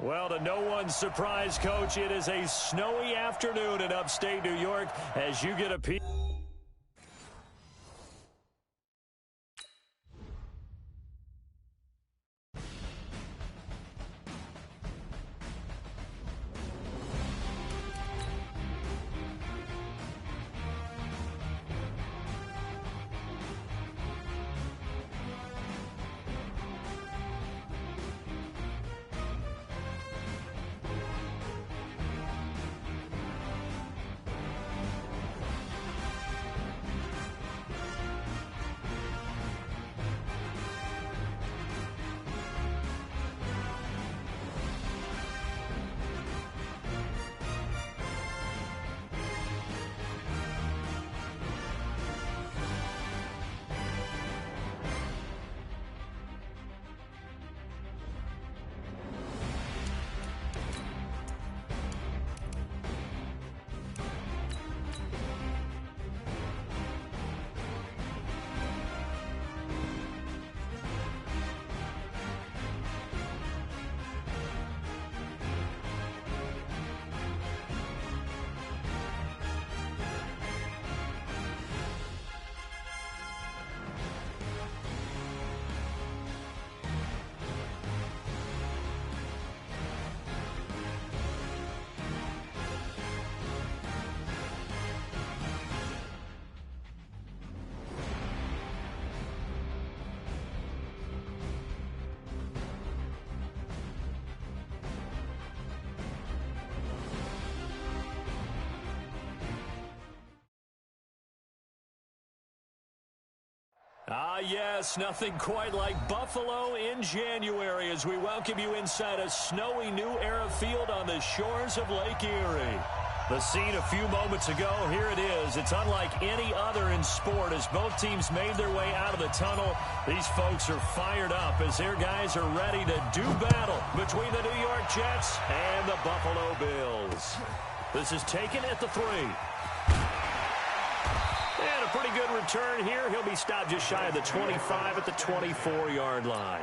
Well, to no one's surprise, Coach, it is a snowy afternoon in upstate New York as you get a peek. Yes, nothing quite like Buffalo in January as we welcome you inside a snowy New Era field on the shores of Lake Erie. The scene a few moments ago, here it is. It's unlike any other in sport as both teams made their way out of the tunnel. These folks are fired up as their guys are ready to do battle between the New York Jets and the Buffalo Bills. This is taken at the 3. And a pretty good return here. He'll be stopped just shy of the 25 at the 24-yard line.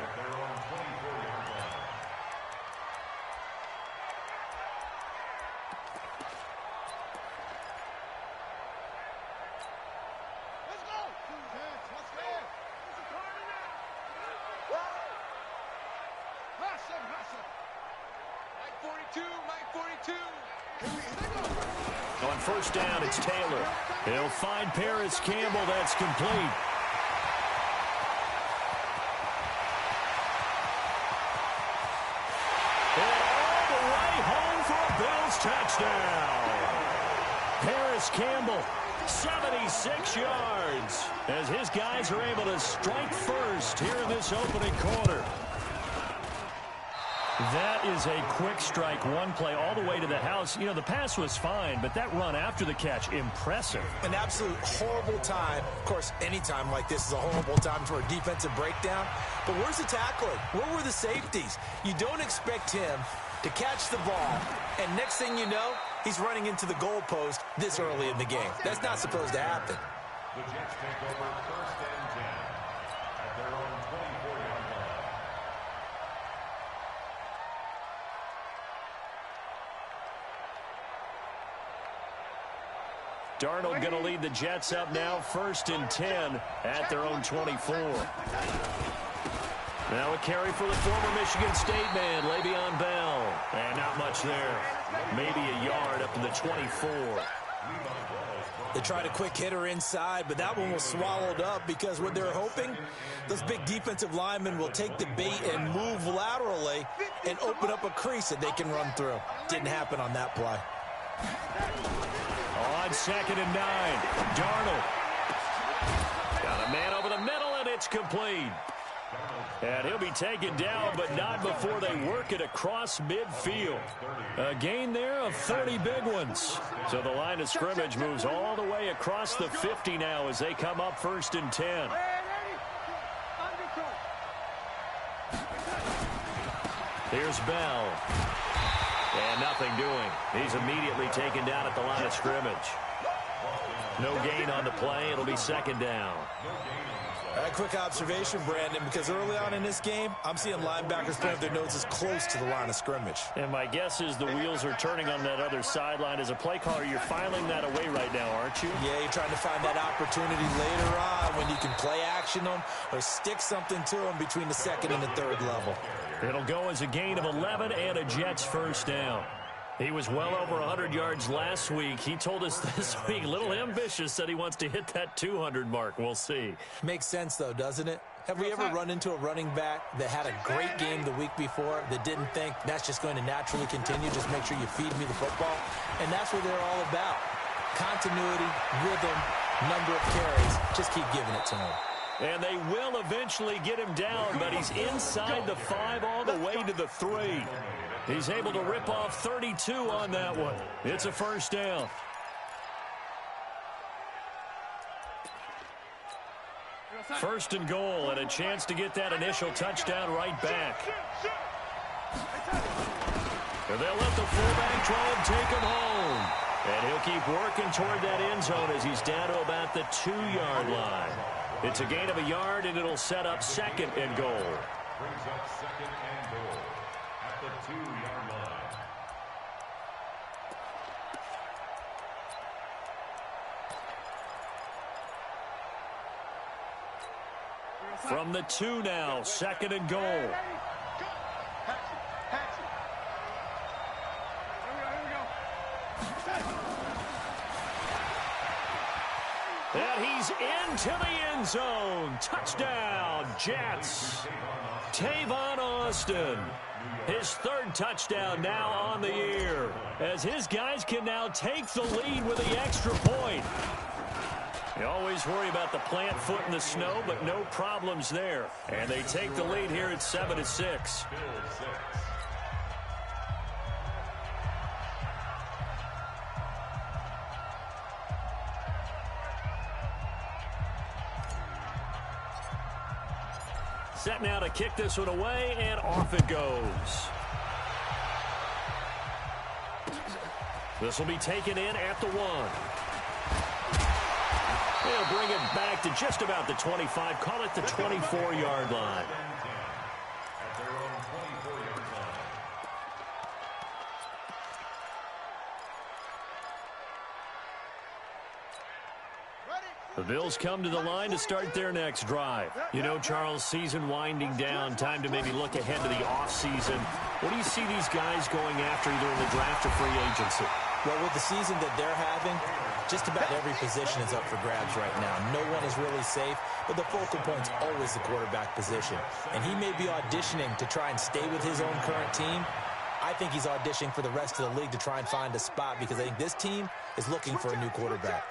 On first down, it's Taylor. He'll find Paris Campbell. That's complete. And all the way home for a Bills touchdown. Paris Campbell, 76 yards, as his guys are able to strike first here in this opening quarter. That is a quick strike, one play all the way to the house. You know, the pass was fine, but that run after the catch, impressive. An absolute horrible time. Of course, any time like this is a horrible time for a defensive breakdown. But where's the tackling? Where were the safeties? You don't expect him to catch the ball, and next thing you know, he's running into the goalpost this early in the game. That's not supposed to happen. The Jets take over first and 10 at their own 24-yard line. Darnold going to lead the Jets up now, first and 10 at their own 24. Now a carry for the former Michigan State man, Le'Veon Bell. And not much there. Maybe a yard up to the 24. They tried a quick hitter inside, but that one was swallowed up because what they're hoping, those big defensive linemen will take the bait and move laterally and open up a crease that they can run through. Didn't happen on that play. On second and 9, Darnold. Got a man over the middle, and it's complete. And he'll be taken down, but not before they work it across midfield. A gain there of 30 big ones. So the line of scrimmage moves all the way across the 50 now as they come up first and 10. Here's Bell. And nothing doing. He's immediately taken down at the line of scrimmage. No gain on the play. It'll be second down. Yeah, quick observation, Brandon, because early on in this game, I'm seeing linebackers point their noses close to the line of scrimmage. And my guess is the wheels are turning on that other sideline. As a play caller, you're filing that away right now, aren't you? Yeah, you're trying to find that opportunity later on when you can play action them or stick something to them between the second and the third level. It'll go as a gain of 11 and a Jets first down. He was well over 100 yards last week. He told us this week, a little ambitious, said he wants to hit that 200 mark. We'll see. Makes sense, though, doesn't it? Have we ever run into a running back that had a great game the week before that didn't think that's just going to naturally continue? Just make sure you feed me the football. And that's what they're all about. Continuity, rhythm, number of carries. Just keep giving it to him. And they will eventually get him down, but he's inside the 5 all the way to the 3. He's able to rip off 32 on that one. It's a first down. First and goal, and a chance to get that initial touchdown right back. And they'll let the fullback try and take him home. And he'll keep working toward that end zone as he's down to about the 2-yard line. It's a gain of a yard, and it'll set up second and goal. Brings up second and goal at the 2-yard line. From the 2 now, second and goal. And he's into the end zone. Touchdown, Jets. Tavon Austin. His third touchdown now on the year, as his guys can now take the lead with the extra point. You always worry about the plant foot in the snow, but no problems there. And they take the lead here at 7-6. Set now to kick this one away, and off it goes. This will be taken in at the 1. They'll bring it back to just about the 25. Call it the 24-yard line. The Bills come to the line to start their next drive. You know, Charles, season winding down, time to maybe look ahead to the offseason. What do you see these guys going after either in the draft or free agency? Well, with the season that they're having, just about every position is up for grabs right now. No one is really safe, but the focal point's always the quarterback position. And he may be auditioning to try and stay with his own current team. I think he's auditioning for the rest of the league to try and find a spot because I think this team is looking for a new quarterback.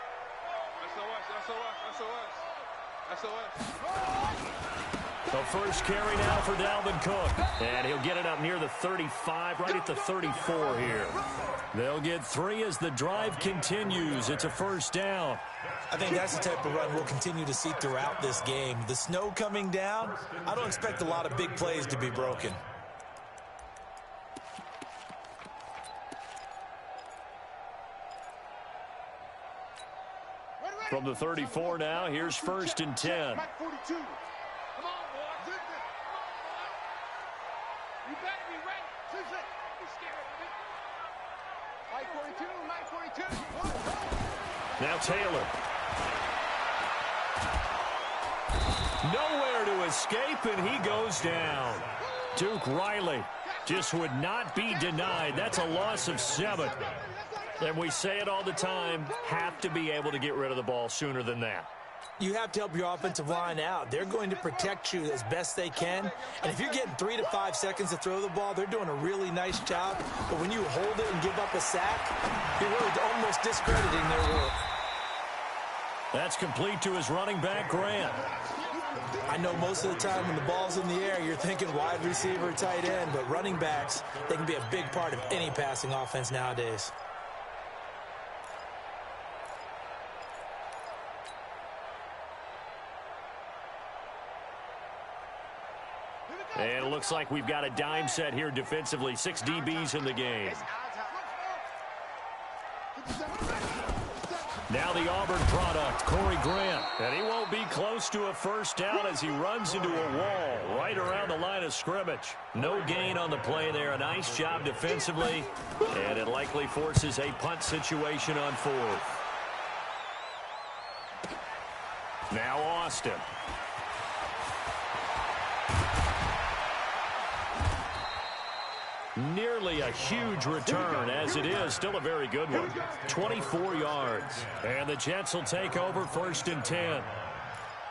The first carry now for Dalvin Cook. And he'll get it up near the 35, right at the 34 here. They'll get 3 as the drive continues. It's a first down. I think that's the type of run we'll continue to see throughout this game. The snow coming down, I don't expect a lot of big plays to be broken. From the 34 now, here's first and 10. Come on, boy. You better be ready. Be scared of me. Mike 42, Mike 42. Now Taylor. Nowhere to escape, and he goes down. Duke Riley just would not be denied. That's a loss of 7. And we say it all the time, have to be able to get rid of the ball sooner than that. You have to help your offensive line out. They're going to protect you as best they can. And if you're getting 3 to 5 seconds to throw the ball, they're doing a really nice job. But when you hold it and give up a sack, you're really almost discrediting their work. That's complete to his running back, Grant. I know most of the time when the ball's in the air, you're thinking wide receiver, tight end. But running backs, they can be a big part of any passing offense nowadays. And it looks like we've got a dime set here defensively. 6 DBs in the game. Now the Auburn product, Corey Grant. And he won't be close to a first down as he runs into a wall right around the line of scrimmage. No gain on the play there. A nice job defensively. And it likely forces a punt situation on fourth. Now Austin. Nearly a huge return, as it is still a very good one. 24 yards. And the Jets will take over 1st and 10.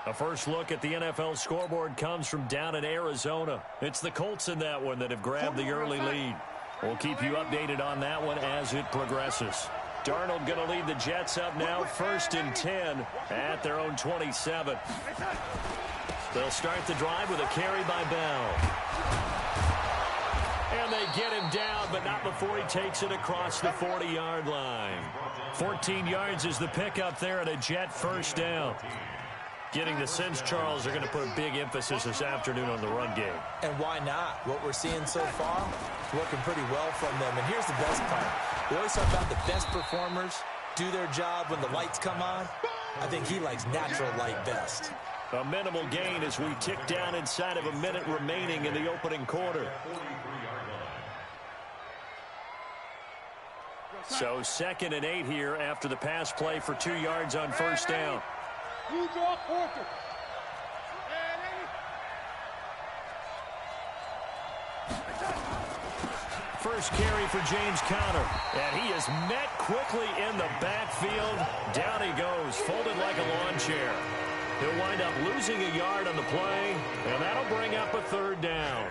A first look at the NFL scoreboard comes from down in Arizona. It's the Colts in that one that have grabbed the early lead. We'll keep you updated on that one as it progresses. Darnold going to lead the Jets up now, 1st and 10 at their own 27. They'll start the drive with a carry by Bell. And they get him down, but not before he takes it across the 40-yard line. 14 yards is the pickup there and a Jet first down. Getting the sense Charles are going to put a big emphasis this afternoon on the run game. And why not? What we're seeing so far, working pretty well from them. And here's the best part. We always talk about the best performers do their job when the lights come on. I think he likes natural light best. A minimal gain as we tick down inside of a minute remaining in the opening quarter. So 2nd and 8 here after the pass play for 2 yards on first down. You draw quarter. First carry for James Conner. And he is met quickly in the backfield. Down he goes, folded like a lawn chair. He'll wind up losing a yard on the play, and that'll bring up a 3rd down.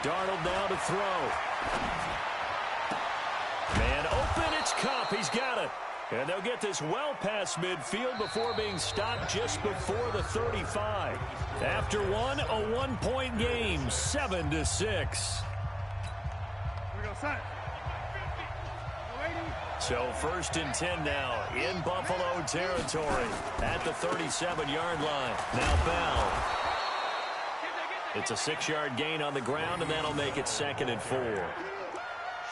Darnold now to throw. Man open, it's Kupp. He's got it. And they'll get this well past midfield before being stopped just before the 35. After one, a one-point game, 7-6. So 1st and 10 now in Buffalo territory at the 37-yard line. Now Bell. It's a 6-yard gain on the ground, and that'll make it 2nd and 4.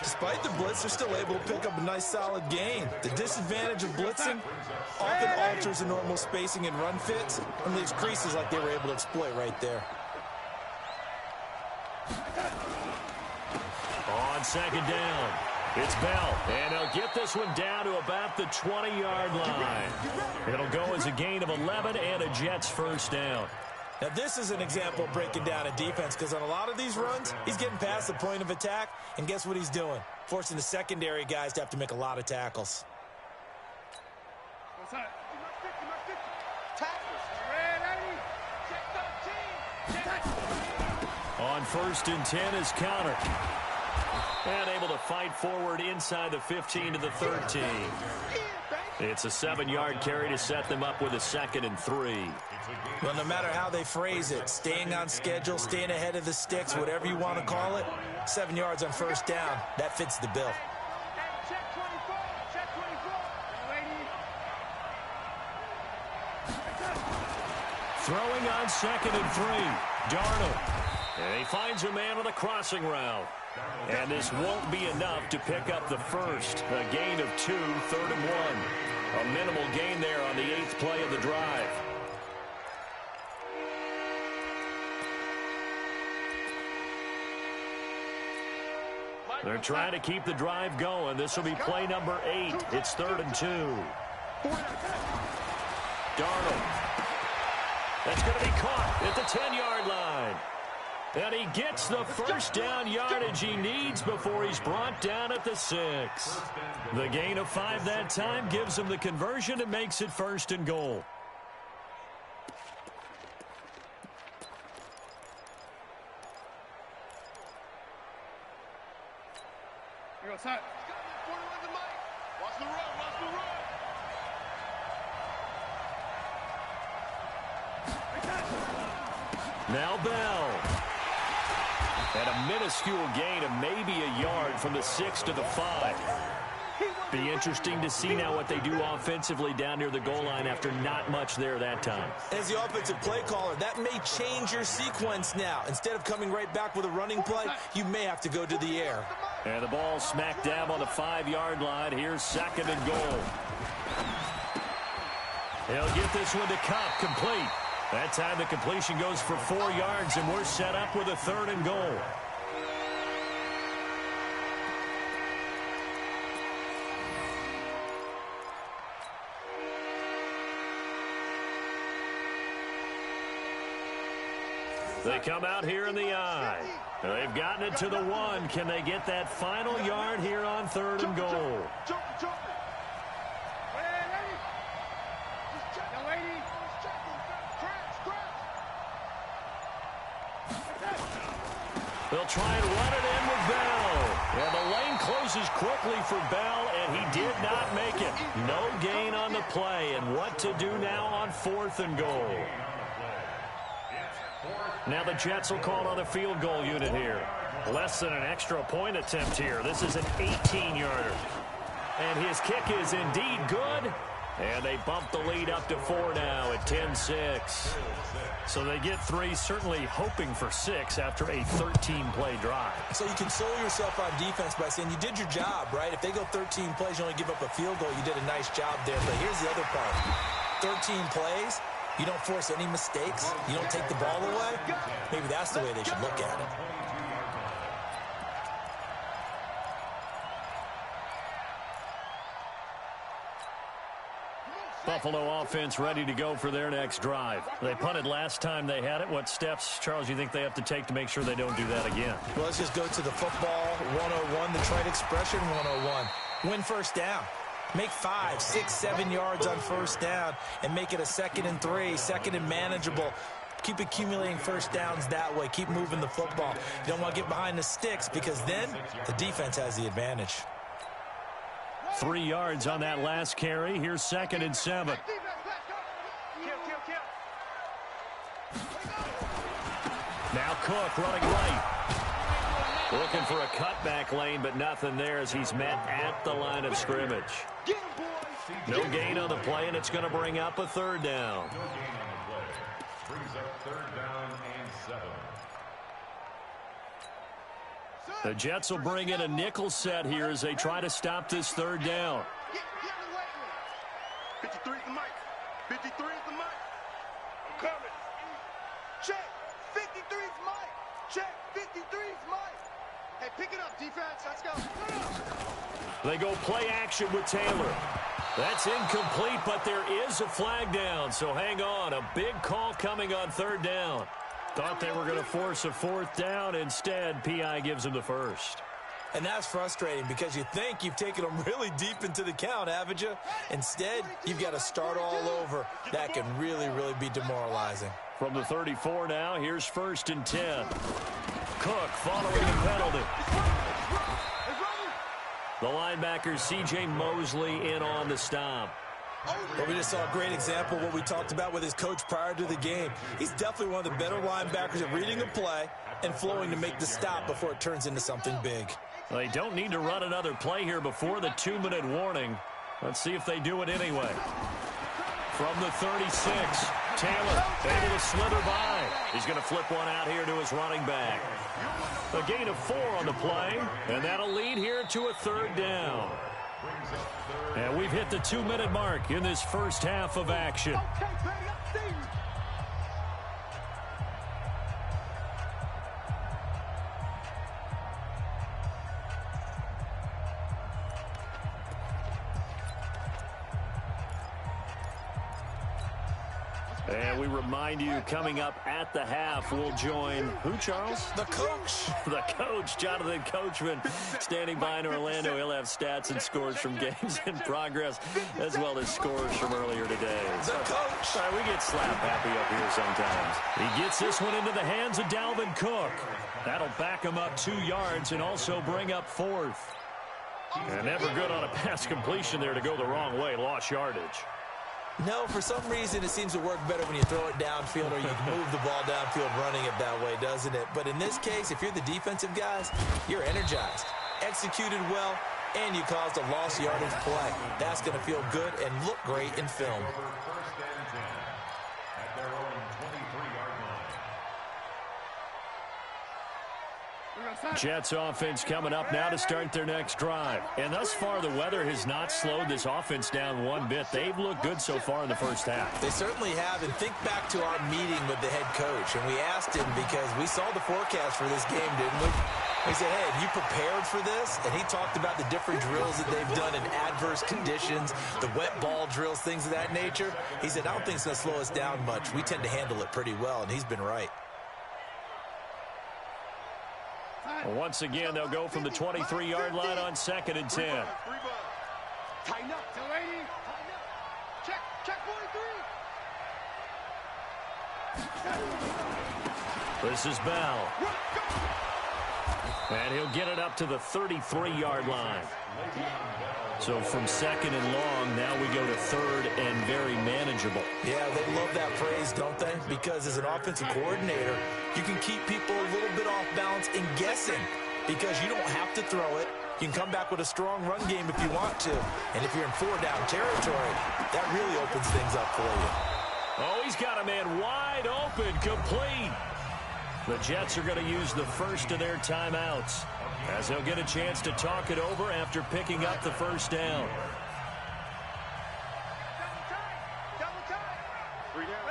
Despite the blitz, they're still able to pick up a nice solid gain. The disadvantage of blitzing often alters the normal spacing and run fits and leaves creases like they were able to exploit right there. On 2nd down, it's Bell, and they'll get this one down to about the 20-yard line. It'll go as a gain of 11 and a Jets first down. Now, this is an example of breaking down a defense because on a lot of these runs, he's getting past the point of attack, and guess what he's doing? Forcing the secondary guys to have to make a lot of tackles. On 1st and 10 is Conner. And able to fight forward inside the 15 to the 13. It's a 7-yard carry to set them up with a 2nd and 3. Well, no matter how they phrase it, staying on schedule, staying ahead of the sticks, whatever you want to call it, 7 yards on first down, that fits the bill. Throwing on 2nd and 3. Darnold. And he finds a man on the crossing route. And this won't be enough to pick up the first. A gain of 2, 3rd and 1. A minimal gain there on the 8th play of the drive. They're trying to keep the drive going. This will be play number 8. It's 3rd and 2. Darnold. That's going to be caught at the 10-yard line. And he gets the first down yardage he needs before he's brought down at the 6. The gain of 5 that time gives him the conversion and makes it 1st and goal. Here goes Hut. Watch the run, watch the run. Now Bell. And a minuscule gain of maybe a yard from the 6 to the 5. Be interesting to see now what they do offensively down near the goal line after not much there that time. As the offensive play caller, that may change your sequence now. Instead of coming right back with a running play, you may have to go to the air. And the ball smack dab on the 5-yard line. Here's 2nd and goal. He'll get this one to Cup, complete. That time the completion goes for 4 yards, and we're set up with a 3rd and goal. They come out here in the I. They've gotten it to the 1. Can they get that final yard here on 3rd and goal? They'll try and run it in with Bell. And the lane closes quickly for Bell, and he did not make it. No gain on the play. And what to do now on 4th and goal? Now the Jets will call on the field goal unit here. Less than an extra point attempt here. This is an 18-yarder. And his kick is indeed good. And they bump the lead up to 4 now at 10-6. So they get 3, certainly hoping for 6 after a 13-play drive. So you console yourself on defense by saying you did your job, right? If they go 13 plays, you only give up a field goal, you did a nice job there. But here's the other part. 13 plays, you don't force any mistakes, you don't take the ball away. Maybe that's the way they should look at it. Buffalo offense ready to go for their next drive. They punted last time they had it. What steps, Charles, you think they have to take to make sure they don't do that again? Well, let's just go to the football 101, the trite expression 101. Win first down. Make 5, 6, 7 yards on first down and make it a 2nd and 3, 2nd and manageable. Keep accumulating first downs that way. Keep moving the football. You don't want to get behind the sticks because then the defense has the advantage. 3 yards on that last carry. Here's 2nd and 7. Now Cook running right. Looking for a cutback lane, but nothing there as he's met at the line of scrimmage. No gain on the play, and it's going to bring up a 3rd down. Brings up 3rd down and 7. The Jets will bring in a nickel set here as they try to stop this 3rd down. 53 is the mic. 53 is the mic. I'm coming. Check. 53 is mic. Check. 53 is mic. Hey, pick it up, defense. Let's go. They go play action with Taylor. That's incomplete, but there is a flag down, so hang on. A big call coming on 3rd down. Thought they were going to force a 4th down. Instead, P.I. gives them the 1st. And that's frustrating because you think you've taken them really deep into the count, haven't you? Instead, you've got to start all over. That can really, really be demoralizing. From the 34 now, here's 1st and 10. Cook following the penalty. The linebacker, C.J. Mosley, in on the stop. But we just saw a great example of what we talked about with his coach prior to the game. He's definitely one of the better linebackers at reading a play and flowing to make the stop before it turns into something big. Well, they don't need to run another play here before the 2-minute warning. Let's see if they do it anyway. From the 36, Taylor able to slither by. He's going to flip one out here to his running back. A gain of 4 on the play, and that'll lead here to a 3rd down. And we've hit the 2-minute mark in this first half of action. And we remind you, coming up at the half, we'll join who, Charles? The coach. The coach, Jonathan Coachman, standing by in Orlando. He'll have stats and scores from games in progress, as well as scores from earlier today. The coach. All right, we get slap happy up here sometimes. He gets this one into the hands of Dalvin Cook. That'll back him up 2 yards and also bring up 4th. And never good on a pass completion there to go the wrong way. Lost yardage. No, for some reason it seems to work better when you throw it downfield or you move the ball downfield running it that way, doesn't it? But in this case, if you're the defensive guys, you're energized, executed well, and you caused a lost yardage play. That's going to feel good and look great in film. First and 10 at their own 23-yard line. Jets offense coming up now to start their next drive. And thus far, the weather has not slowed this offense down one bit. They've looked good so far in the first half. They certainly have. And think back to our meeting with the head coach. And we asked him because we saw the forecast for this game, didn't we? We said, hey, have you prepared for this? And he talked about the different drills that they've done in adverse conditions, the wet ball drills, things of that nature. He said, I don't think it's going to slow us down much. We tend to handle it pretty well, and he's been right. Once again, they'll go from the 23-yard line on 2nd and 10. Tighten up, Delaney. Check 43. This is Bell. And he'll get it up to the 33-yard line. So from 2nd and long, now we go to 3rd and very manageable. Yeah, they love that phrase, don't they? Because as an offensive coordinator, you can keep people a little bit off balance and guessing because you don't have to throw it. You can come back with a strong run game if you want to. And if you're in 4-down territory, that really opens things up for you. Oh, he's got a man wide open, complete. The Jets are going to use the first of their timeouts as they'll get a chance to talk it over after picking up the first down. Double time. 3 down.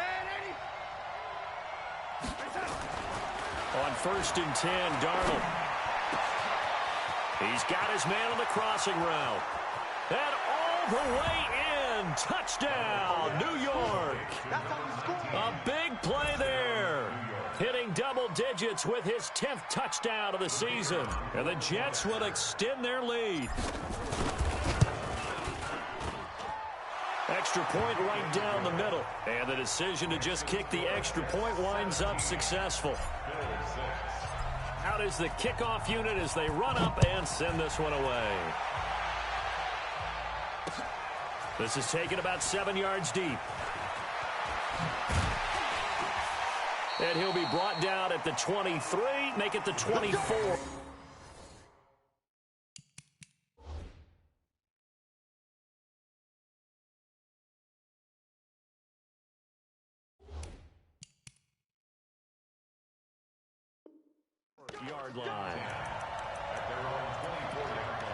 On 1st and 10, Darnold. He's got his man on the crossing route. And all the way in. Touchdown, New York. A big play there. Hitting double digits with his 10th touchdown of the season. And the Jets will extend their lead. Extra point right down the middle. And the decision to just kick the extra point winds up successful. Out is the kickoff unit as they run up and send this one away. This is taken about 7 yards deep. And he'll be brought down at the 23, make it the 24. Yard line. At their own 24-yard line.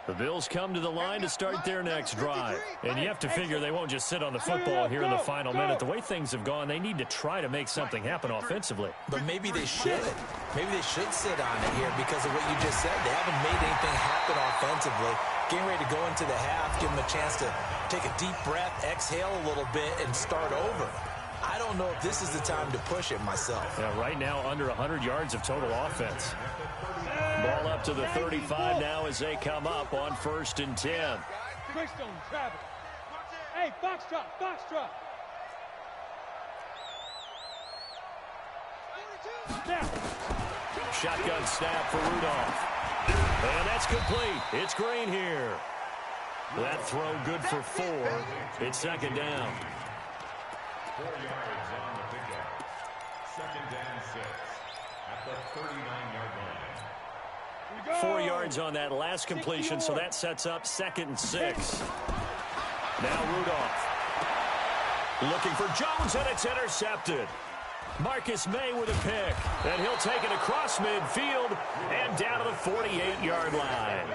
The Bills come to the line to start their next drive. And you have to figure they won't just sit on the football here in the final minute. The way things have gone, they need to try to make something happen offensively. But maybe they should. Maybe they should sit on it here because of what you just said. They haven't made anything happen offensively. Getting ready to go into the half, give them a chance to take a deep breath, exhale a little bit, and start over. I don't know if this is the time to push it myself. Yeah, right now, under 100 yards of total offense. Ball up to the 35 now as they come up on 1st and 10. Greystone, travel. Hey, box drop, box drop. Shotgun snap for Rudolph. And that's complete. It's Green here. That throw good for 4. It's 2nd down. 4 yards on the pickup. 2nd and 6 at the 39-yard line. 4 yards on that last completion, so that sets up 2nd and 6. Now Rudolph. Looking for Jones, and it's intercepted. Marcus May with a pick, and he'll take it across midfield and down to the 48-yard line.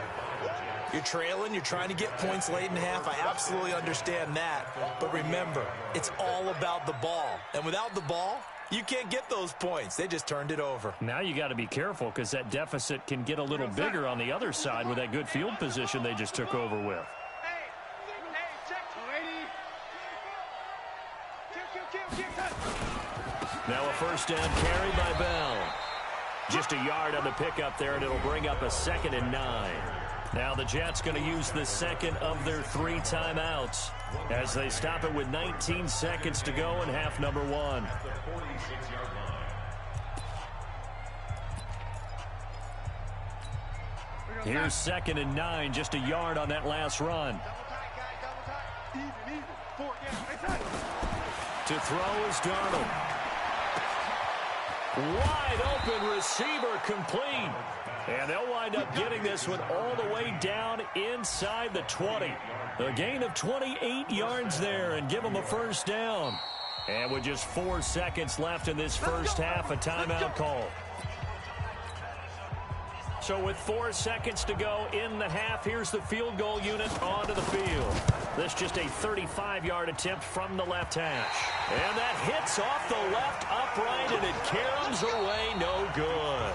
You're trailing, you're trying to get points late in the half. I absolutely understand that. But remember, it's all about the ball. And without the ball, you can't get those points. They just turned it over. Now you got to be careful because that deficit can get a little bigger on the other side with that good field position they just took over with. Now a 1st down carry by Bell. Just a yard on the pickup there, and it'll bring up a 2nd and 9. Now the Jets going to use the 2nd of their 3 timeouts as they stop it with 19 seconds to go in half number 1. Here's 2nd and 9, just a yard on that last run. To throw is Darnold. Wide open receiver complete. And they'll wind up getting this one all the way down inside the 20. A gain of 28 yards there and give them a first down. And with just 4 seconds left in this first half, a timeout call. So with 4 seconds to go in the half, here's the field goal unit onto the field. This just a 35-yard attempt from the left hash. And that hits off the left upright, and it caroms away no good.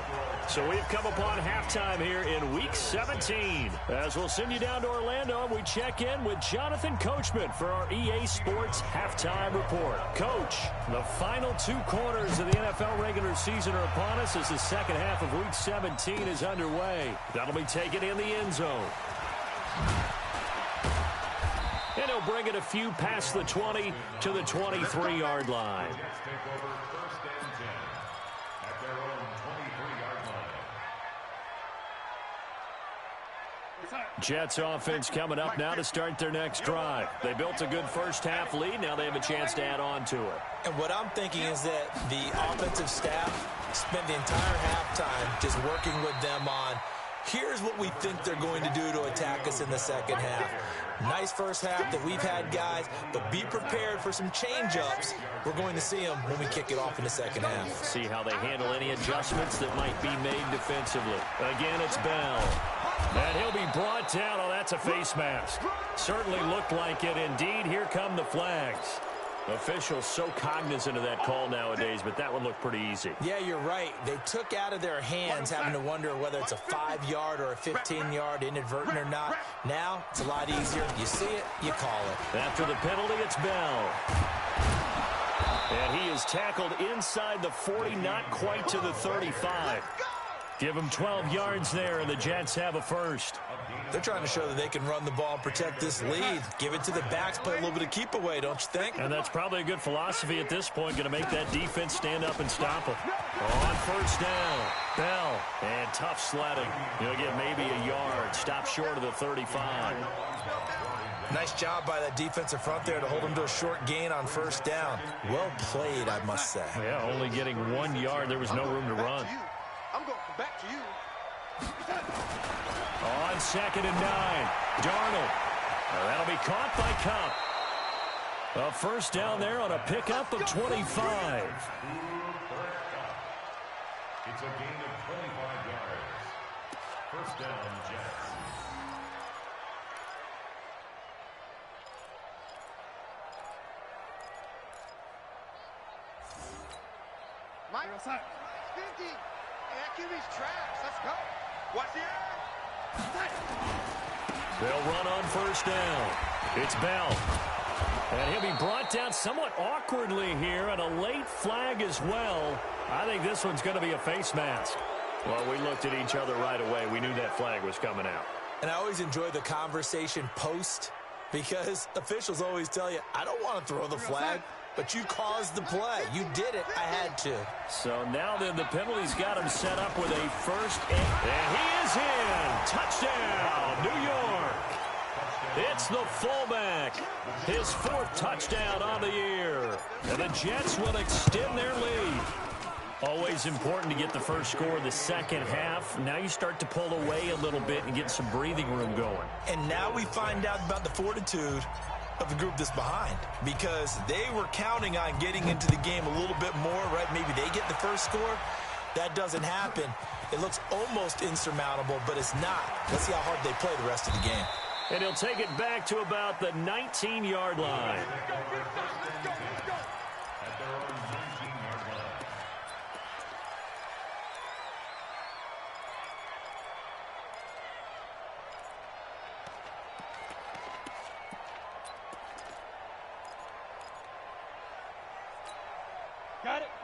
So we've come upon halftime here in Week 17. As we'll send you down to Orlando, we check in with Jonathan Coachman for our EA Sports Halftime Report. Coach, the final 2 quarters of the NFL regular season are upon us as the second half of Week 17 is underway. That'll be taken in the end zone. And he'll bring it a few past the 20 to the 23-yard line. Jets offense coming up now to start their next drive. They built a good first half lead. Now they have a chance to add on to it. And what I'm thinking is that the offensive staff spent the entire halftime just working with them on, here's what we think they're going to do to attack us in the second half. Nice first half that we've had, guys, but be prepared for some change-ups. We're going to see them when we kick it off in the second half. See how they handle any adjustments that might be made defensively. Again, it's Bell. And he'll be brought down. Oh, that's a face mask. Certainly looked like it. Indeed, here come the flags. Officials so cognizant of that call nowadays, but that one looked pretty easy. Yeah, you're right. They took out of their hands having to wonder whether it's a 5-yard or a 15-yard inadvertent or not. Now, it's a lot easier. You see it, you call it. After the penalty, it's Bell. And he is tackled inside the 40, not quite to the 35. Give him 12 yards there, and the Jets have a first. They're trying to show that they can run the ball and protect this lead. Give it to the backs, play a little bit of keep away, don't you think? And that's probably a good philosophy at this point, going to make that defense stand up and stop them. On first down, Bell, and tough sledding. He'll get maybe a yard, stop short of the 35. Nice job by that defensive front there to hold him to a short gain on first down. Well played, I must say. Yeah, only getting 1 yard. There was no room to run. I'm going back to you. On 2nd and 9, Darnold. That'll be caught by Cup. A first down there on a pickup of 25. It's a gain of 25 yards. First down, Jets. Mike, 50. That QB's trash. Let's go. Watch the air. They'll run on first down. It's Bell. And he'll be brought down somewhat awkwardly here, and a late flag as well. I think this one's going to be a face mask. Well, we looked at each other right away. We knew that flag was coming out. And I always enjoy the conversation post, because officials always tell you, I don't want to throw the flag, but you caused the play. You did it. I had to. So now then the penalty's got him set up with a first. And he is in. Touchdown, New York. It's the fullback. His 4th touchdown on the year. And the Jets will extend their lead. Always important to get the first score of the second half. Now you start to pull away a little bit and get some breathing room going. And now we find out about the fortitude of the group that's behind, because they were counting on getting into the game a little bit more, right? Maybe they get the first score. That doesn't happen. It looks almost insurmountable, but it's not. Let's see how hard they play the rest of the game. And he'll take it back to about the 19-yard line.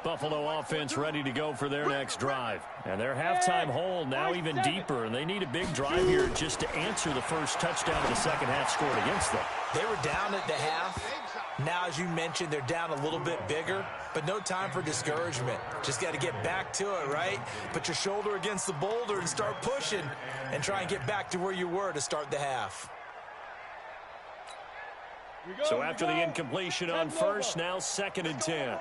Buffalo offense ready to go for their next drive. And their halftime hole now even deeper, and they need a big drive here just to answer the first touchdown of the second half scored against them. They were down at the half. Now, as you mentioned, they're down a little bit bigger, but no time for discouragement. Just got to get back to it, right? Put your shoulder against the boulder and start pushing and try and get back to where you were to start the half. So after the incompletion on first, now 2nd and 10.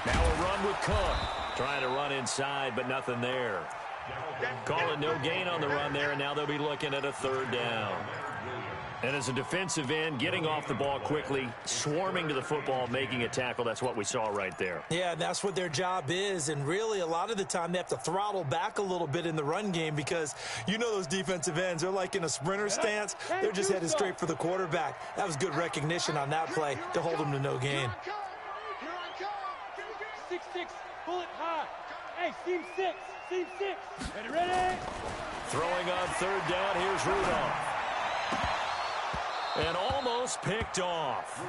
Now a run with Cook. Trying to run inside, but nothing there. Call it no gain on the run there, and now they'll be looking at a 3rd down. And as a defensive end, getting off the ball quickly, swarming to the football, making a tackle, that's what we saw right there. Yeah, that's what their job is, and really a lot of the time they have to throttle back a little bit in the run game because you know those defensive ends, they're like in a sprinter stance. They're just headed straight for the quarterback. That was good recognition on that play to hold them to no gain. 6-6, bullet high. Hey, seam 6. Ready? Throwing on 3rd down, here's Rudolph. And almost picked off.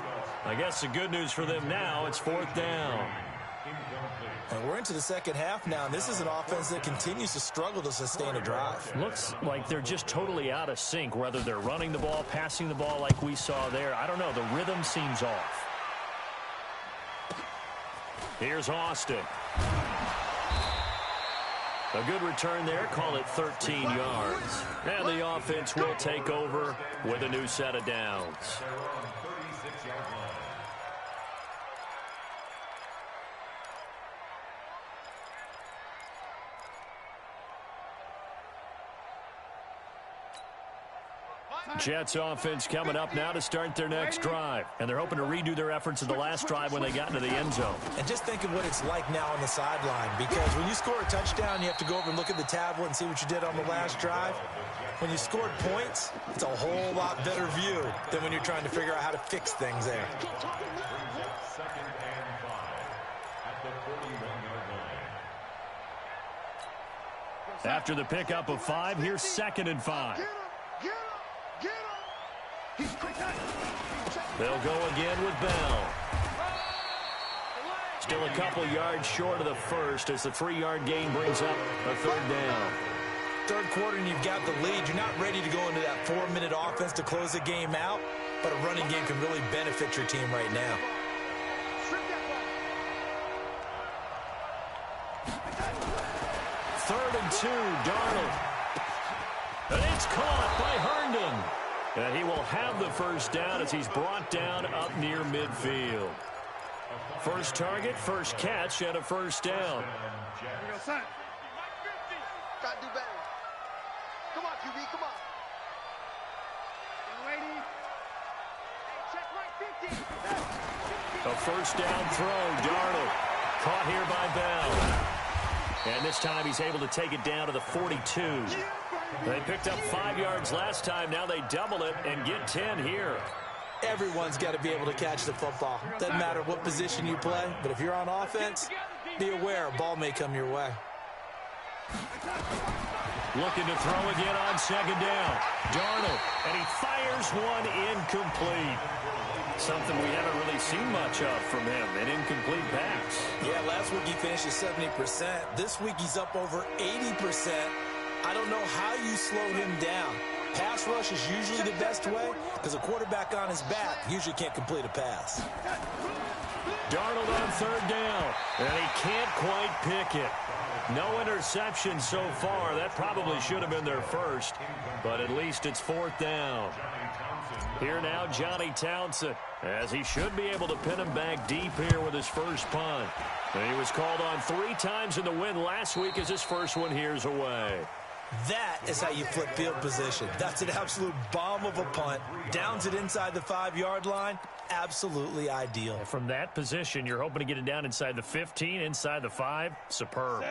I guess the good news for them now, it's 4th down. And we're into the second half now, and this is an offense that continues to struggle to sustain a drive. Looks like they're just totally out of sync, whether they're running the ball, passing the ball like we saw there. I don't know, the rhythm seems off. Here's Austin. A good return there, call it 13 yards. And the offense will take over with a new set of downs. Jets offense coming up now to start their next drive. And they're hoping to redo their efforts of the last drive when they got into the end zone. And just think of what it's like now on the sideline, because when you score a touchdown, you have to go over and look at the tablet and see what you did on the last drive. When you scored points, it's a whole lot better view than when you're trying to figure out how to fix things there. 2nd and 5 at the 41-yard line. After the pickup of 5, here's 2nd and 5. They'll go again with Bell. Still a couple yards short of the first as the 3-yard gain brings up a 3rd down. 3rd quarter and you've got the lead. You're not ready to go into that 4-minute offense to close the game out, but a running game can really benefit your team right now. 3rd and 2, Darnold. And it's caught by Herndon. And he will have the 1st down as he's brought down up near midfield. First target, first catch, and a 1st down. Gotta do better. Come on, QB, come on. Check right 50. A 1st down throw, Darnold. Caught here by Bell. And this time he's able to take it down to the 42. They picked up 5 yards last time. Now they double it and get 10 here. Everyone's got to be able to catch the football. Doesn't matter what position you play, but if you're on offense, be aware a ball may come your way. Looking to throw again on 2nd down. Darnold, and he fires one incomplete. Something we haven't really seen much of from him, an incomplete pass. Yeah, last week he finished at 70%. This week he's up over 80%. I don't know how you slow him down. Pass rush is usually the best way because a quarterback on his back usually can't complete a pass. Darnold on 3rd down, and he can't quite pick it. No interception so far. That probably should have been their first, but at least it's 4th down. Here now, Johnny Townsend, as he should be able to pin him back deep here with his first punt. And he was called on 3 times in the win last week as his first one here's away. That is how you flip field position. That's an absolute bomb of a punt. Downs it inside the 5-yard line. Absolutely ideal. From that position, you're hoping to get it down inside the 15, inside the 5. Superb.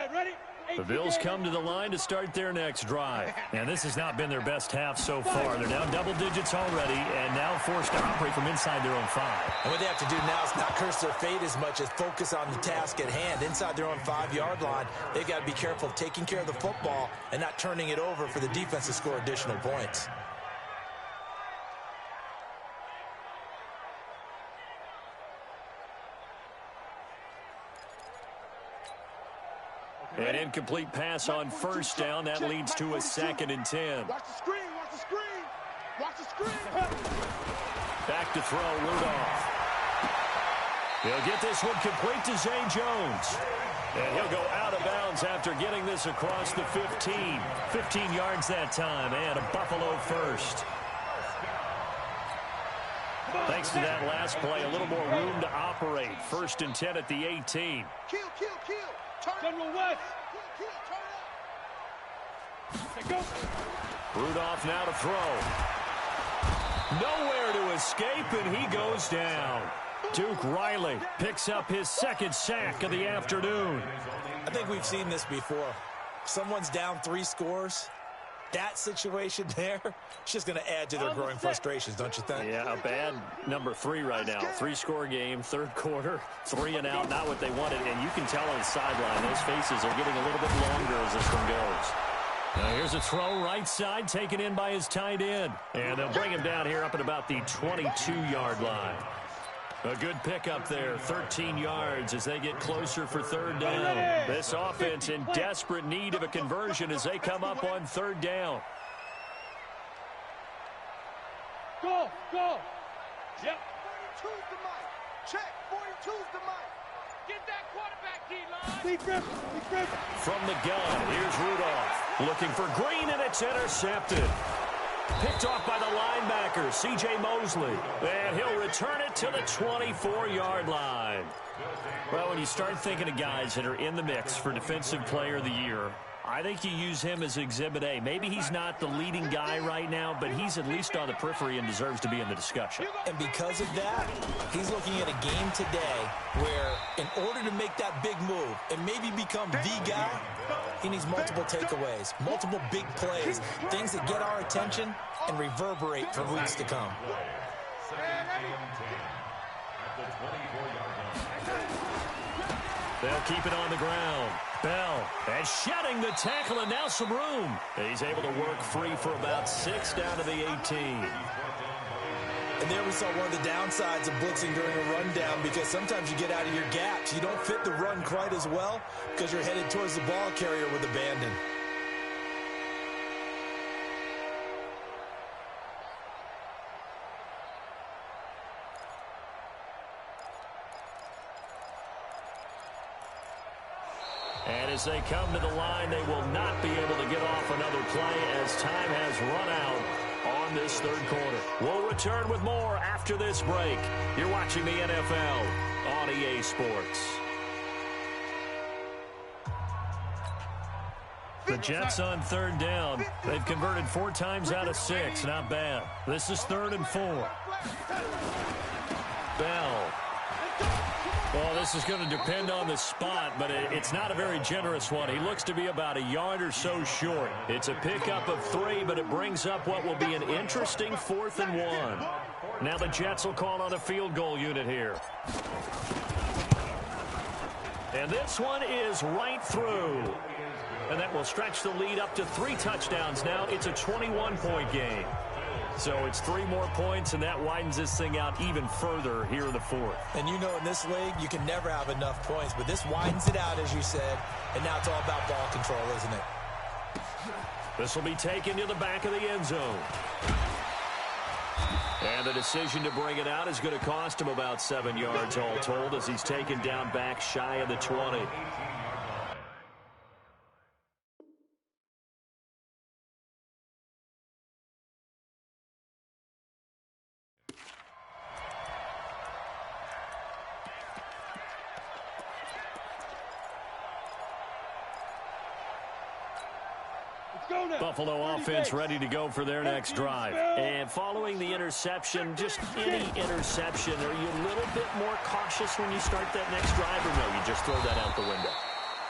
The Bills come to the line to start their next drive. And this has not been their best half so far. They're down double digits already and now forced to operate from inside their own 5. And what they have to do now is not curse their fate as much as focus on the task at hand. Inside their own 5-yard line, they've got to be careful of taking care of the football and not turning it over for the defense to score additional points. An incomplete pass on 1st down. That leads to a 2nd and 10. Watch the screen, watch the screen. Watch the screen. Back to throw, Rudolph. He'll get this one complete to Zay Jones. And he'll go out of bounds after getting this across the 15. 15 yards that time, and a Buffalo first. Thanks to that last play, a little more room to operate. 1st and 10 at the 18. Kill. General West. Kill. Rudolph now to throw. Nowhere to escape, and he goes down. Duke Riley picks up his 2nd sack of the afternoon. I think we've seen this before. Someone's down 3 scores. That situation there, it's just going to add to their growing frustrations, don't you think? Yeah, a bad number 3 right now. 3-score game, 3rd quarter, 3 and out, not what they wanted. And you can tell on the sideline, those faces are getting a little bit longer as this one goes. Now here's a throw right side, taken in by his tight end. And they'll bring him down here up at about the 22-yard line. A good pickup there, 13 yards as they get closer for 3rd down. This offense in desperate need of a conversion as they come up on 3rd down. Go. Yep. 42's the mic. Check. 42's the mic. Get that quarterback, D-line. From the gun, here's Rudolph. Looking for Green, and it's intercepted. Picked off by the linebacker, C.J. Mosley. And he'll return it to the 24-yard line. Well, when you start thinking of guys that are in the mix for Defensive Player of the Year, I think you use him as Exhibit A. Maybe he's not the leading guy right now, but he's at least on the periphery and deserves to be in the discussion. And because of that, he's looking at a game today where in order to make that big move and maybe become the guy, he needs multiple takeaways, multiple big plays, things that get our attention and reverberate for weeks to come. They'll keep it on the ground. Bell, and shedding the tackle, and now some room. He's able to work free for about 6 down to the 18. And there we saw one of the downsides of blitzing during a rundown, because sometimes you get out of your gaps. You don't fit the run quite as well because you're headed towards the ball carrier with abandon. And as they come to the line, they will not be able to get off another play as time has run out on this 3rd quarter. We'll return with more after this break. You're watching the NFL on EA Sports. The Jets on 3rd down. They've converted 4 times out of 6. Not bad. This is 3rd and 4. Bell. Well, this is going to depend on the spot, but it's not a very generous one. He looks to be about a yard or so short. It's a pickup of 3, but it brings up what will be an interesting 4th and 1. Now the Jets will call on a field goal unit here. And this one is right through. And that will stretch the lead up to 3 touchdowns now. It's a 21-point game. So it's 3 more points, and that widens this thing out even further here in the 4th. And you know in this league, you can never have enough points, but this widens it out, as you said, and now it's all about ball control, isn't it? This will be taken to the back of the end zone. And the decision to bring it out is going to cost him about 7 yards all told as he's taken down back shy of the 20. Buffalo offense ready to go for their next drive. And following the interception, just any interception, are you a little bit more cautious when you start that next drive, or no, you just throw that out the window?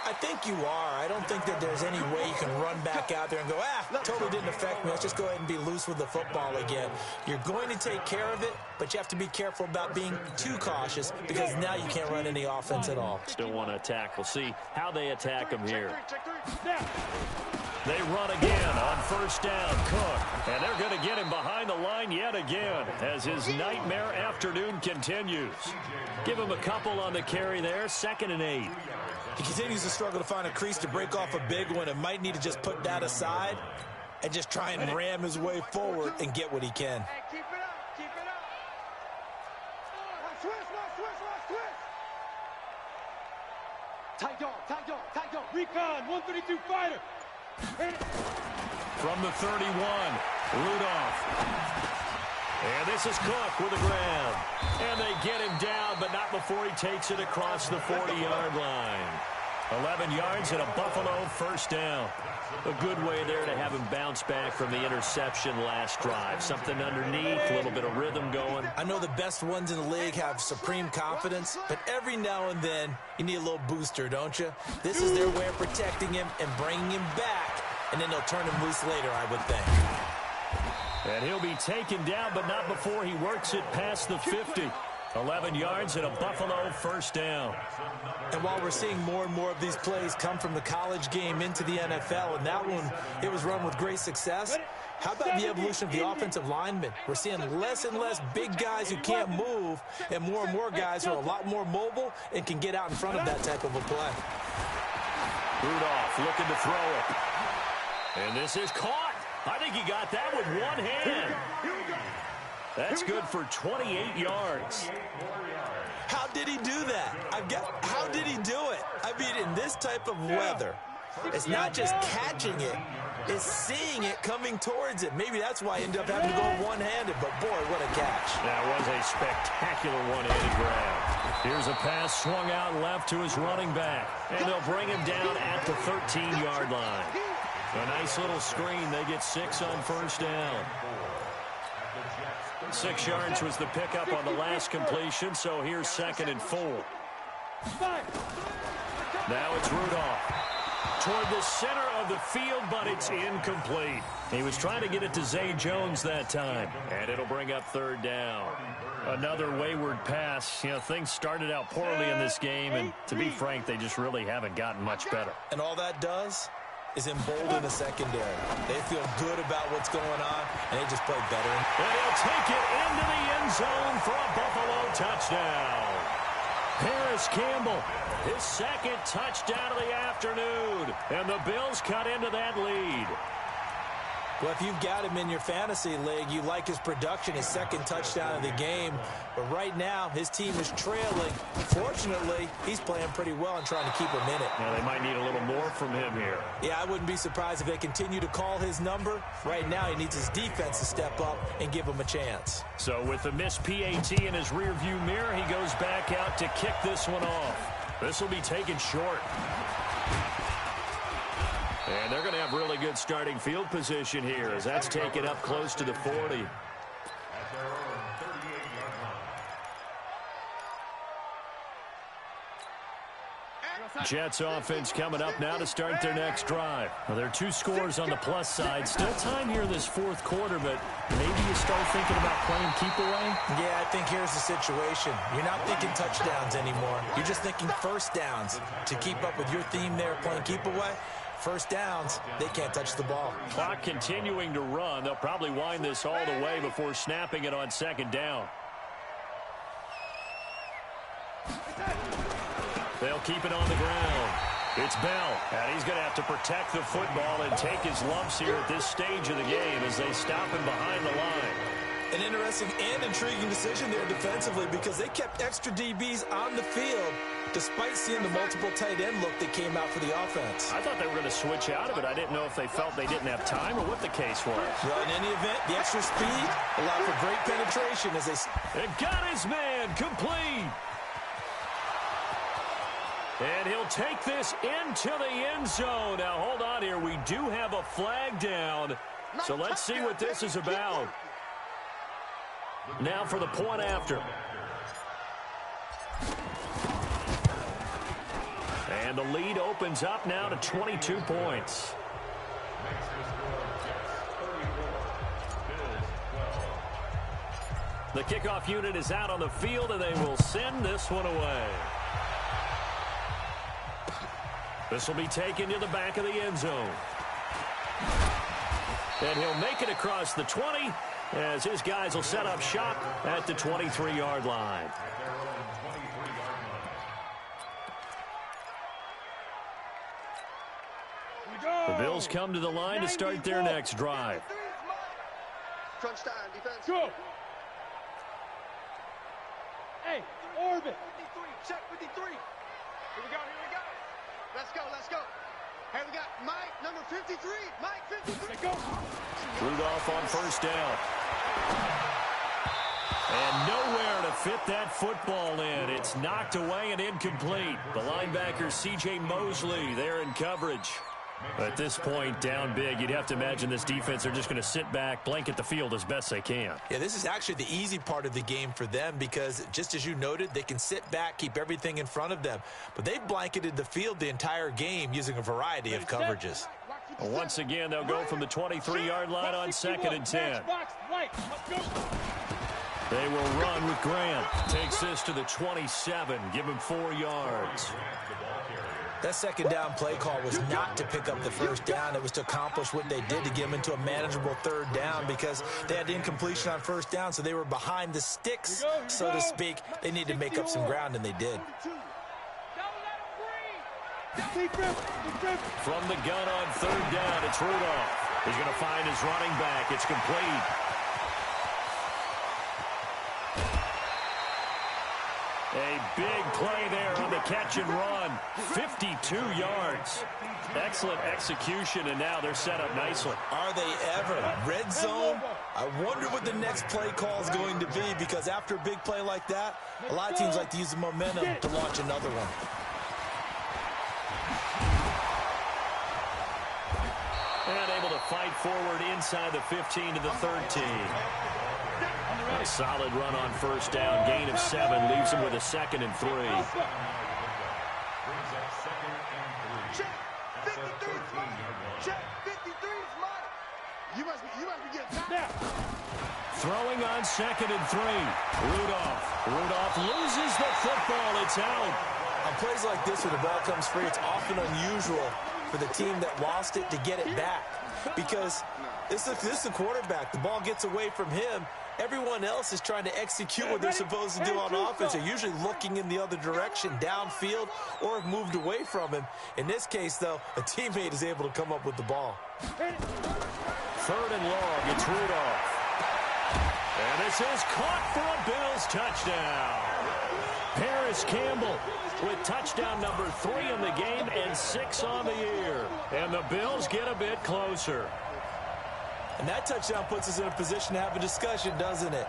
I think you are. I don't think that there's any way you can run back out there and go, totally didn't affect me. Let's just go ahead and be loose with the football again. You're going to take care of it, but you have to be careful about being too cautious because now you can't run any offense at all. Still want to attack. We'll see how they attack them here. They run again on 1st down, Cook. And they're going to get him behind the line yet again as his nightmare afternoon continues. Give him a couple on the carry there, 2nd and 8. He continues to struggle to find a crease to break off a big one and might need to just put that aside and just try and ram his way forward and get what he can. Hey, keep it up, keep it up. Watch twist. Tight dog, tight dog, tight dog. Recon, 132 fighter. From the 31, Rudolph. And this is Cook with a grab. And they get him down, but not before he takes it across the 40-yard line. 11 yards and a Buffalo first down. A good way there to have him bounce back from the interception last drive. Something underneath, a little bit of rhythm going. I know the best ones in the league have supreme confidence, but every now and then you need a little booster, don't you? This is their way of protecting him and bringing him back, and then they'll turn him loose later, I would think. And he'll be taken down, but not before he works it past the 50. 11 yards and a Buffalo first down. And while we're seeing more and more of these plays come from the college game into the NFL, and that one, it was run with great success, how about the evolution of the offensive linemen? We're seeing less and less big guys who can't move, and more guys who are a lot more mobile and can get out in front of that type of a play. Rudolph looking to throw it. And this is caught. I think he got that with one hand. That's good for 28 yards. How did he do that? How did he do it? I mean, in this type of weather, it's not just catching it, it's seeing it coming towards it. Maybe that's why he ended up having to go one-handed, but boy, what a catch. That was a spectacular one-handed grab. Here's a pass swung out left to his running back, and they'll bring him down at the 13-yard line. A nice little screen. They get 6 on first down. 6 yards was the pickup on the last completion, so here's 2nd and 4. Now it's Rudolph. Toward the center of the field, but it's incomplete. He was trying to get it to Zay Jones that time, and it'll bring up 3rd down. Another wayward pass. You know, things started out poorly in this game, and to be frank, they just really haven't gotten much better. And all that does is embolden the secondary. They feel good about what's going on, and they just play better. And he'll take it into the end zone for a Buffalo touchdown. Paris Campbell, his 2nd touchdown of the afternoon, and the Bills cut into that lead. Well, if you've got him in your fantasy league, you like his production, his 2nd touchdown of the game. But right now, his team is trailing. Fortunately, he's playing pretty well and trying to keep him in it. Now, they might need a little more from him here. Yeah, I wouldn't be surprised if they continue to call his number. Right now, he needs his defense to step up and give him a chance. So with the missed PAT in his rearview mirror, he goes back out to kick this one off. This will be taken short. And they're going to have really good starting field position here as that's taken up close to the 40. Jets offense coming up now to start their next drive. Well, there are 2 scores on the plus side. Still time here in this 4th quarter, but maybe you start thinking about playing keep away? Yeah, I think here's the situation. You're not thinking touchdowns anymore. You're just thinking first downs. To keep up with your theme there, playing keep away, first downs, they can't touch the ball. Clock continuing to run. They'll probably wind this all the way before snapping it on 2nd down. They'll keep it on the ground. It's Bell, and he's going to have to protect the football and take his lumps here at this stage of the game as they stop him behind the line. An interesting and intriguing decision there defensively because they kept extra DBs on the field despite seeing the multiple tight end look that came out for the offense. I thought they were going to switch out of it. I didn't know if they felt they didn't have time or what the case was. Well, in any event, the extra speed allowed for great penetration as they... It got his man complete. And he'll take this into the end zone. Now, hold on here. We do have a flag down. So let's see what this is about. Now for the point after. And the lead opens up now to 22 points. The kickoff unit is out on the field, and they will send this one away. This will be taken to the back of the end zone. And he'll make it across the 20 as his guys will set up shop at the 23-yard line. The Bills come to the line to start their next drive. Crunch time, defense. Go. Hey, orbit. 53, check 53. Here we go, here we go. Let's go, let's go. Hey, we got Mike, number 53. Mike, 53. Let's go. Rudolph on first down. And nowhere to fit that football in. It's knocked away and incomplete. The linebacker, C.J. Mosley, there in coverage. At this point, down big, you'd have to imagine this defense are just going to sit back, blanket the field as best they can. Yeah, this is actually the easy part of the game for them because, just as you noted, they can sit back, keep everything in front of them. But they've blanketed the field the entire game using a variety of coverages. Once again, they'll go from the 23-yard line on 2nd and 10. They will run with Grant. Takes this to the 27. Give him 4 yards. That second down play call was not to pick up the first down. It was to accomplish what they did to get them into a manageable 3rd down because they had incompletion on 1st down, so they were behind the sticks, so to speak. They needed to make up some ground, and they did. From the gun on 3rd down, it's Rudolph. He's going to find his running back. It's complete. A big play there on the catch and run. 52 yards. Excellent execution, and now they're set up nicely. Are they ever? Red zone? I wonder what the next play call is going to be because after a big play like that, a lot of teams like to use the momentum to launch another one. And able to fight forward inside the 15 to the 13. A solid run on 1st down. Gain of 7 leaves him with a 2nd and 3. Check, 53 is mine. Check, 53 is mine. You must be getting tired. Throwing on 2nd and 3. Rudolph loses the football. It's out. On plays like this where the ball comes free, it's often unusual for the team that lost it to get it back because this is the quarterback. The ball gets away from him. Everyone else is trying to execute what they're supposed to do on offense. They're usually looking in the other direction, downfield, or have moved away from him. In this case, though, a teammate is able to come up with the ball. 3rd and long, it's Rudolph. And this is caught for a Bills touchdown. Paris Campbell with touchdown number 3 in the game and 6 on the year. And the Bills get a bit closer. And that touchdown puts us in a position to have a discussion, doesn't it?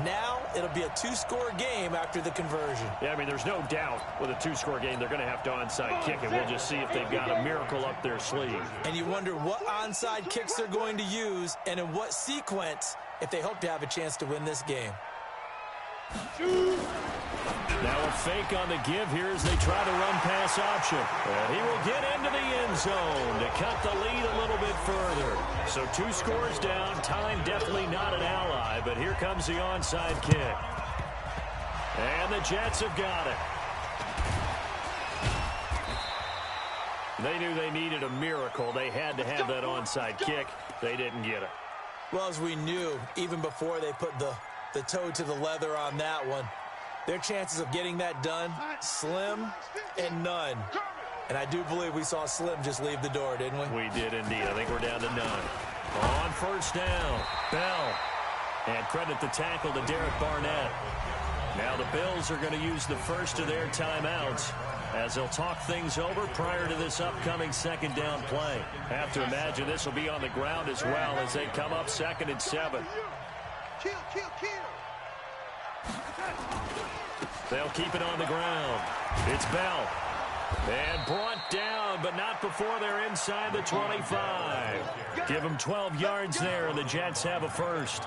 Now it'll be a 2-score game after the conversion. Yeah, I mean, there's no doubt with a 2-score game, they're going to have to onside kick it. We'll just see if they've got a miracle up their sleeve. And you wonder what onside kicks they're going to use and in what sequence if they hope to have a chance to win this game. Now a fake on the give here as they try to run pass option. And he will get into the end zone to cut the lead a little bit further. So 2 scores down. Time definitely not an ally, but here comes the onside kick. And the Jets have got it. They knew they needed a miracle. They had to have that onside kick. They didn't get it. Well, as we knew, even before they put the toe to the leather on that one, their chances of getting that done, slim and none. And I do believe we saw Slim just leave the door, didn't we? We did indeed. I think we're down to none. On 1st down, Bell. And credit the tackle to Derek Barnett. Now the Bills are going to use the first of their timeouts as they'll talk things over prior to this upcoming 2nd down play. Have to imagine this will be on the ground as well as they come up 2nd and 7. Kill. They'll keep it on the ground. It's Bell. And brought down, but not before they're inside the 25. Give them 12 yards there, and the Jets have a first.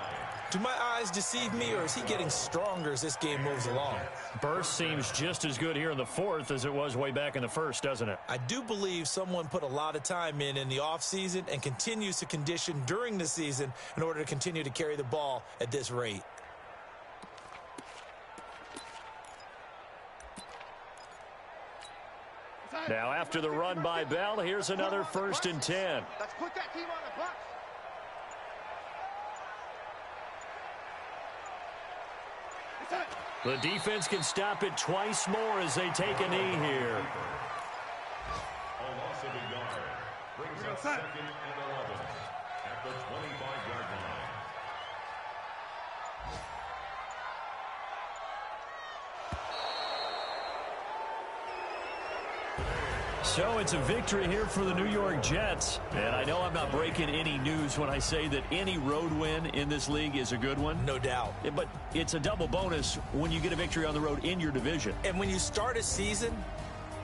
Do my eyes deceive me, or is he getting stronger as this game moves along? Burst seems just as good here in the 4th as it was way back in the 1st, doesn't it? I do believe someone put a lot of time in the offseason and continues to condition during the season in order to continue to carry the ball at this rate. Now after the run by Bell, here's another 1st and 10. Let's put that team on the bus. The defense can stop it twice more as they take a knee here. A loss of a yard brings up 2nd and 11 at the 25-yard line. So it's a victory here for the New York Jets. And I know I'm not breaking any news when I say that any road win in this league is a good one. No doubt. But it's a double bonus when you get a victory on the road in your division. And when you start a season,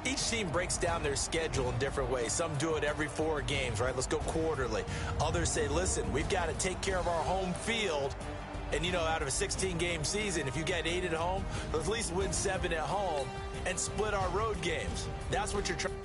each team breaks down their schedule in different ways. Some do it every 4 games, right? Let's go quarterly. Others say, listen, we've got to take care of our home field. And, you know, out of a 16-game season, if you get 8 at home, let's at least win 7 at home and split our road games. That's what you're trying.